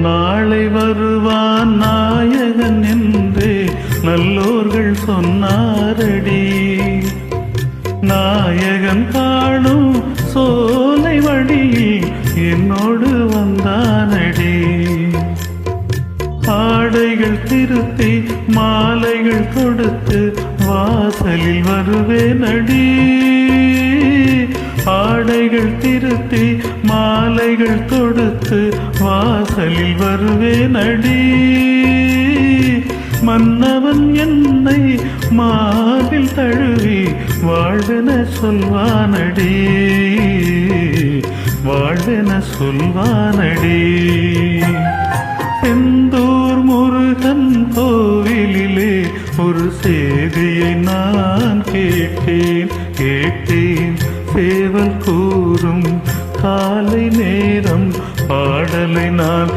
நாளை வருவான் நாயகன் என்றே நல்லோர்கள் சொன்னாரடி. நாயகன் காணும் சோலை வழியில் என்னோடு வந்தானடி. ஆடைகள் திருத்தி மாலைகள் கொடுத்து வாசலில் வருவேனடி. ஆடைகள் திருத்தி மாலைகள் கொடுத்து வாசலில் வருவேனடி. மன்னவன் என்னை மார்பில் தழுவி வாழ்வென சொல்வானடி. வாழ்வென சொல்வானடி. செந்தூர் முருகன் கோவிலிலே ஒரு செய்தியை நான் கேட்டேன். சேவல் கூறும் காலை நேரம் பாடலை நான்